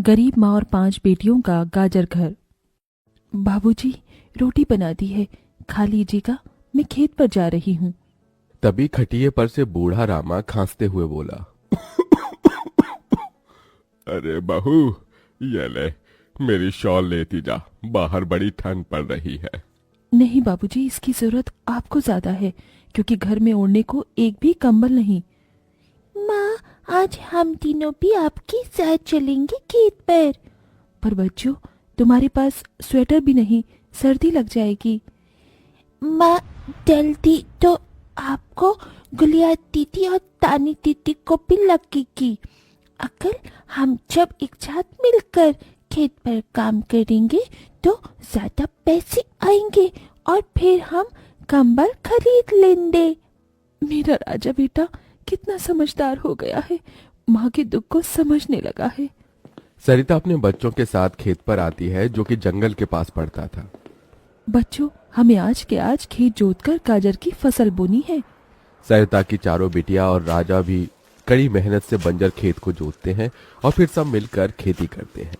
गरीब माँ और 5 बेटियों का गाजर घर। बाबूजी, रोटी बना दी है, खा लीजिएगा, मैं खेत पर जा रही हूँ। तभी खटिये पर से बूढ़ा रामा खांसते हुए बोला, अरे बहू, ये ले, मेरी शॉल लेती जा, बाहर बड़ी ठंड पड़ रही है। नहीं बाबूजी, इसकी जरूरत आपको ज्यादा है, क्योंकि घर में ओढ़ने को एक भी कंबल नहीं। माँ, आज हम तीनों भी आपके साथ चलेंगे खेत पर। पर बच्चों, तुम्हारे पास स्वेटर भी नहीं, सर्दी लग जाएगी। माँ, जल्दी तो आपको, गुलिया दीदी और तानी दीदी को भी लगेगी। अगर हम जब एक साथ मिलकर खेत पर काम करेंगे तो ज्यादा पैसे आएंगे और फिर हम कंबल खरीद लेंगे। मेरा राजा बेटा कितना समझदार हो गया है, माँ के दुख को समझने लगा है। सरिता अपने बच्चों के साथ खेत पर आती है, जो कि जंगल के पास पड़ता था। बच्चों, हमें आज के आज खेत जोतकर गाजर की फसल बोनी है। सरिता की चारों बिटिया और राजा भी कड़ी मेहनत से बंजर खेत को जोतते हैं और फिर सब मिलकर खेती करते हैं।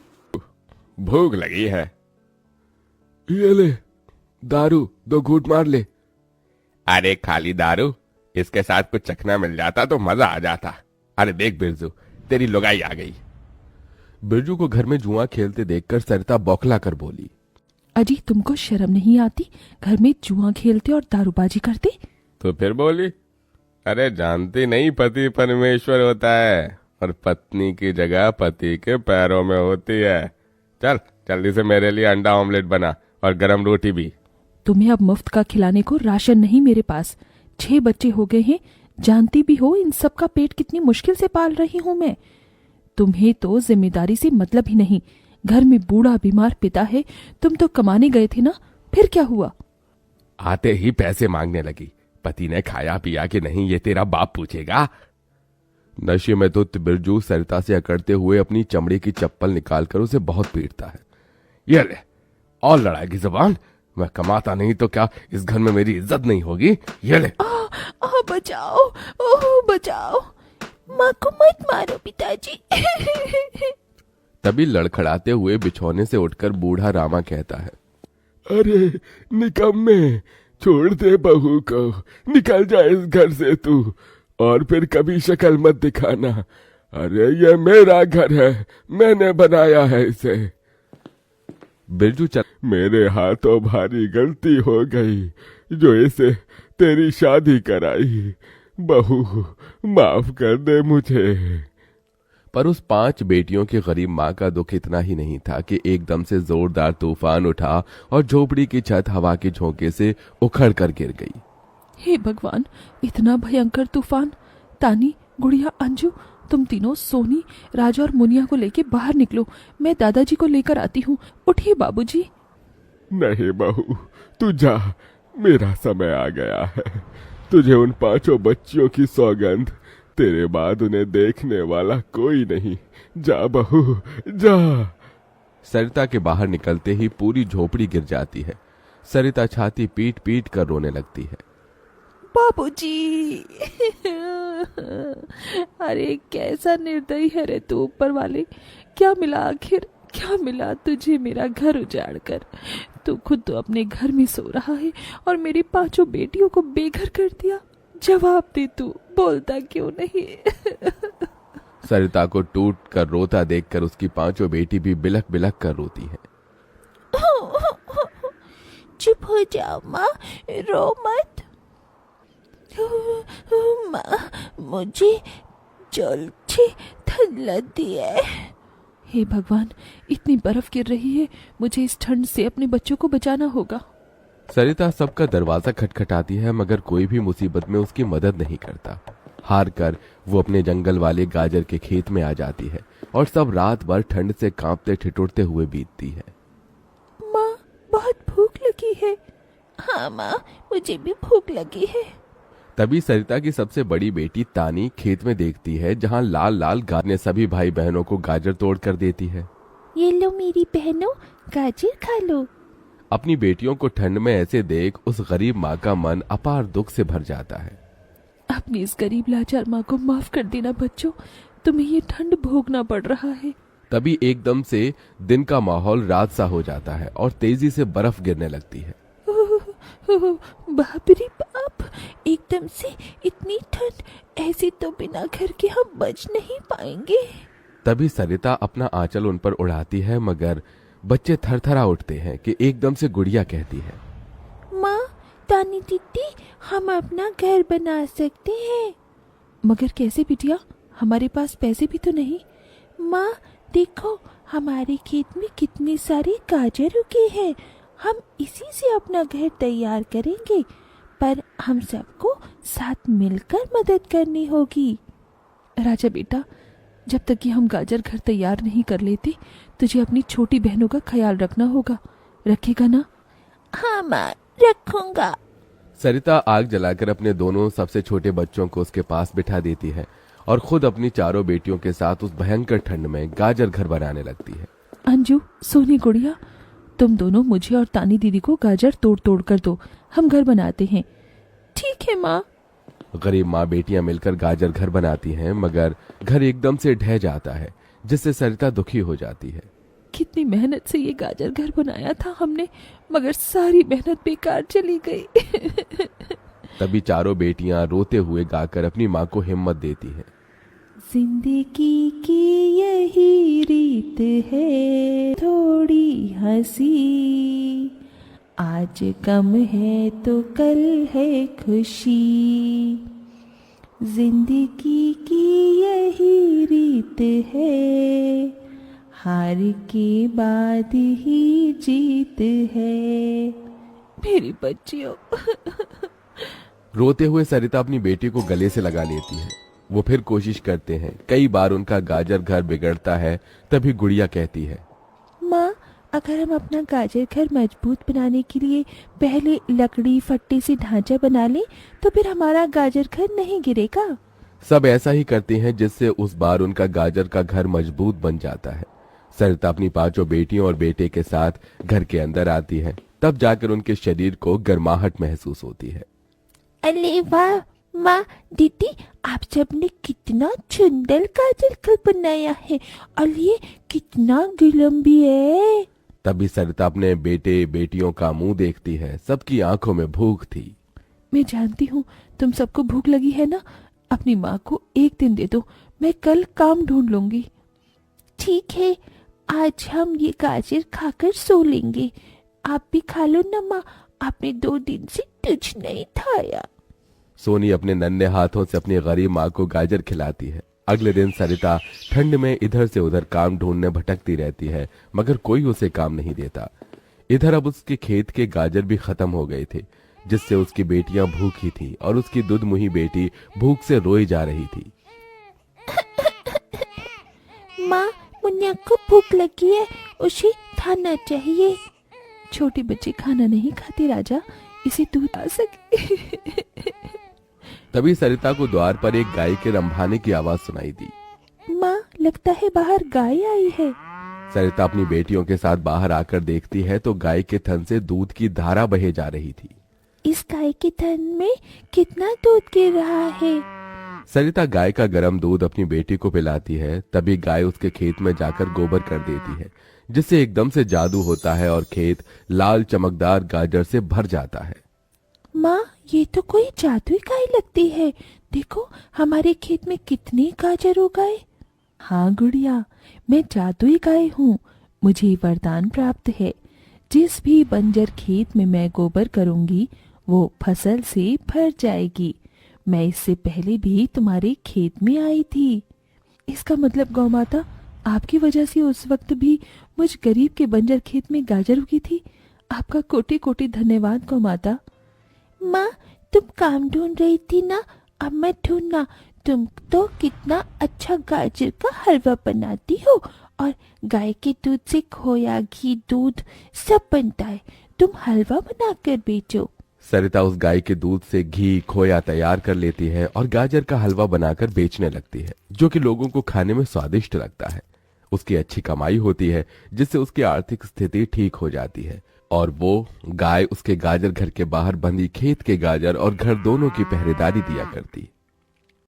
भूख लगी है, ये ले दारू, 2 घूंट मार ले। अरे खाली दारू, इसके साथ कुछ चखना मिल जाता तो मजा आ जाता। अरे देख बिरजू, तेरी लुगाई आ गई। बिरजू को घर में जुआ खेलते देखकर सरिता बौखला कर बोली, अजी, तुमको शर्म नहीं आती? घर में जुआ खेलते और दारूबाजी करते। तो फिर बोली, अरे जानती नहीं, पति परमेश्वर होता है और पत्नी की जगह पति के पैरों में होती है। चल जल्दी से मेरे लिए अंडा ऑमलेट बना और गरम रोटी भी। तुम्हें अब मुफ्त का खिलाने को राशन नहीं मेरे पास। 6 बच्चे हो गए हैं, जानती भी हो इन सब का पेट कितनी मुश्किल से पाल रही हूँ मैं। तुम्हें तो जिम्मेदारी से मतलब ही नहीं। घर में बूढ़ा बीमार पिता है, तुम तो कमाने गए थे ना, फिर क्या हुआ? आते ही पैसे मांगने लगी। पति ने खाया पिया कि नहीं, ये तेरा बाप पूछेगा। नशे में तो बिरजू सरिता से अकड़ते हुए अपनी चमड़े की चप्पल निकालकर उसे बहुत पीटता है। ये ले, और लड़ाएगी जुबान? मैं कमाता नहीं तो क्या इस घर में मेरी इज्जत नहीं होगी? ये ले। बचाओ, ओह बचाओ, माँ को मत मारो पिताजी। तभी लड़खड़ाते हुए बिछौने से उठकर बूढ़ा रामा कहता है, अरे निकम्मे, छोड़ दे बहू को, निकल जा इस घर से तू, और फिर कभी शक्ल मत दिखाना। अरे ये मेरा घर है, मैंने बनाया है इसे। बिरजू चल, मेरे हाथों भारी गलती हो गई जो इसे तेरी शादी कराई। बहू माफ कर दे मुझे। पर उस 5 बेटियों की गरीब माँ का दुख इतना ही नहीं था कि एकदम से जोरदार तूफान उठा और झोपड़ी की छत हवा के झोंके से उखड़ कर गिर गई। हे भगवान, इतना भयंकर तूफान! तानी, गुड़िया, अंजू, तुम तीनों सोनी, राजा और मुनिया को लेके बाहर निकलो, मैं दादाजी को लेकर आती हूँ। उठिए बाबूजी। नहीं बहू, तू जा, मेरा समय आ गया है। तुझे उन 5 बच्चियों की सौगंध, तेरे बाद उन्हें देखने वाला कोई नहीं। जा बहू, जा। सरिता के बाहर निकलते ही पूरी झोपड़ी गिर जाती है। सरिता छाती पीट पीट कर रोने लगती है। बाबूजी। अरे कैसा निर्दयी है रे तू ऊपर वाले! क्या मिला आखिर, क्या मिला तुझे मेरा घर उजाड़ कर? तू खुद तो अपने घर में सो रहा है और मेरी 5 बेटियों को बेघर कर दिया। जवाब दे, तू बोलता क्यों नहीं? सरिता को टूट कर रोता देखकर उसकी 5 बेटी भी बिलख बिलख कर रोती है। चुप हो जाओ माँ, रो मत। माँ, मुझे जल्दी ठंड लगती है। हे भगवान, इतनी बर्फ गिर रही है, मुझे इस ठंड से अपने बच्चों को बचाना होगा। सरिता सबका दरवाजा खटखटाती है, मगर कोई भी मुसीबत में उसकी मदद नहीं करता। हार कर वो अपने जंगल वाले गाजर के खेत में आ जाती है और सब रात भर ठंड से कांपते ठिठुरते हुए बीतती है। माँ, बहुत भूख लगी है। हाँ माँ, मुझे भी भूख लगी है। तभी सरिता की सबसे बड़ी बेटी तानी खेत में देखती है जहाँ लाल लाल गाजर ने सभी भाई बहनों को गाजर तोड़ कर देती है। ये लो मेरी बहनों, गाजर खा लो। अपनी बेटियों को ठंड में ऐसे देख उस गरीब माँ का मन अपार दुख से भर जाता है। अपनी इस गरीब लाचार माँ को माफ कर देना बच्चों, तुम्हें ये ठंड भोगना पड़ रहा है। तभी एकदम से दिन का माहौल रात सा हो जाता है और तेजी से बर्फ गिरने लगती है। बाप रे बाप, एकदम से इतनी ठंड, ऐसे तो बिना घर के हम बच नहीं पाएंगे। तभी सरिता अपना आंचल उन पर उड़ाती है, मगर बच्चे थरथरा उठते हैं कि एकदम से गुड़िया कहती है, माँ, तानी दीदी, हम अपना घर बना सकते हैं। मगर कैसे बिटिया, हमारे पास पैसे भी तो नहीं। माँ देखो, हमारे खेत में कितने सारे गाजर उगे हैं, हम इसी से अपना घर तैयार करेंगे, पर हम सबको साथ मिलकर मदद करनी होगी। राजा बेटा, जब तक कि हम गाजर घर तैयार नहीं कर लेते, तुझे अपनी छोटी बहनों का ख्याल रखना होगा, रखेगा ना? हाँ माँ, रखूंगा। सरिता आग जलाकर अपने दोनों सबसे छोटे बच्चों को उसके पास बिठा देती है और खुद अपनी चारों बेटियों के साथ उस भयंकर ठंड में गाजर घर बनाने लगती है। अंजू, सोनी, गुड़िया, तुम दोनों मुझे और तानी दीदी को गाजर तोड़ तोड़ कर दो, हम घर बनाते हैं। ठीक है माँ। गरीब माँ बेटियां मिलकर गाजर घर बनाती हैं, मगर घर एकदम से ढह जाता है, जिससे सरिता दुखी हो जाती है। कितनी मेहनत से ये गाजर घर बनाया था हमने, मगर सारी मेहनत बेकार चली गई। तभी चारों बेटियां रोते हुए गाकर अपनी माँ को हिम्मत देती हैं। जिंदगी की यही रीत है, थोड़ी हंसी, आज गम है तो कल है खुशी। जिंदगी की यही रीत है, हार के बाद ही जीत है। मेरी बच्चियों। रोते हुए सरिता अपनी बेटी को गले से लगा लेती है। वो फिर कोशिश करते हैं, कई बार उनका गाजर घर बिगड़ता है। तभी गुड़िया कहती है, माँ, अगर हम अपना गाजर घर मजबूत बनाने के लिए पहले लकड़ी फट्टे से ढांचा बना लें, तो फिर हमारा गाजर घर नहीं गिरेगा। सब ऐसा ही करते हैं, जिससे उस बार उनका गाजर का घर मजबूत बन जाता है। सरिता अपनी पांचों बेटियों और बेटे के साथ घर के अंदर आती है, तब जाकर उनके शरीर को गर्माहट महसूस होती है। अरे वाह माँ, दीदी, आप सबने कितना सुंदर गाजर घर बनाया है, और ये कितना गर्म भी है। तभी सरिता अपने बेटे बेटियों का मुंह देखती है। सबकी आंखों में भूख थी। मैं जानती हूँ तुम सबको भूख लगी है ना, अपनी माँ को एक दिन दे दो, मैं कल काम ढूंढ लूंगी। ठीक है, आज हम ये गाजर खाकर सो लेंगे। आप भी खा लो ना माँ, आपने 2 दिन से कुछ नहीं खाया। सोनी अपने नन्हे हाथों से अपनी गरीब माँ को गाजर खिलाती है। अगले दिन सरिता ठंड में इधर से उधर काम ढूंढने भटकती रहती है, मगर कोई उसे काम नहीं देता। इधर अब उसके खेत के गाजर भी खत्म हो गए थे, जिससे उसकी बेटियां भूखी थी और उसकी दुधमुही बेटी भूख से रोई जा रही थी। माँ, मुन्ना को भूख लगी है, उसे खाना चाहिए। छोटे बच्चे खाना नहीं खाते राजा, इसे दूध आ सके। तभी सरिता को द्वार पर एक गाय के रंभाने की आवाज सुनाई दी। माँ, लगता है बाहर गाय आई है। सरिता अपनी बेटियों के साथ बाहर आकर देखती है तो गाय के थन से दूध की धारा बहे जा रही थी। इस गाय के थन में कितना दूध गिर रहा है। सरिता गाय का गर्म दूध अपनी बेटी को पिलाती है। तभी गाय उसके खेत में जाकर गोबर कर देती है, जिससे एकदम से जादू होता है और खेत लाल चमकदार गाजर से भर जाता है। माँ, ये तो कोई जादुई गाय लगती है, देखो हमारे खेत में कितने गाजर उगाए। हाँ गुड़िया, मैं जादुई गाय हूँ, मुझे वरदान प्राप्त है। जिस भी बंजर खेत में मैं गोबर करूंगी, वो फसल से भर जाएगी। मैं इससे पहले भी तुम्हारे खेत में आई थी। इसका मतलब गौ माता, आपकी वजह से उस वक्त भी मुझ गरीब के बंजर खेत में गाजर उगी थी। आपका कोटि कोटि धन्यवाद गौ माता। माँ, तुम काम ढूंढ रही थी ना, अब मैं ढूंढना। तुम तो कितना अच्छा गाजर का हलवा बनाती हो, और गाय के दूध से खोया, घी, दूध सब बनता है। तुम हलवा बनाकर बेचो। सरिता उस गाय के दूध से घी खोया तैयार कर लेती है और गाजर का हलवा बनाकर बेचने लगती है, जो कि लोगों को खाने में स्वादिष्ट लगता है। उसकी अच्छी कमाई होती है, जिससे उसकी आर्थिक स्थिति ठीक हो जाती है और वो गाय उसके गाजर घर के बाहर बंधी खेत के गाजर और घर दोनों की पहरेदारी दिया करती।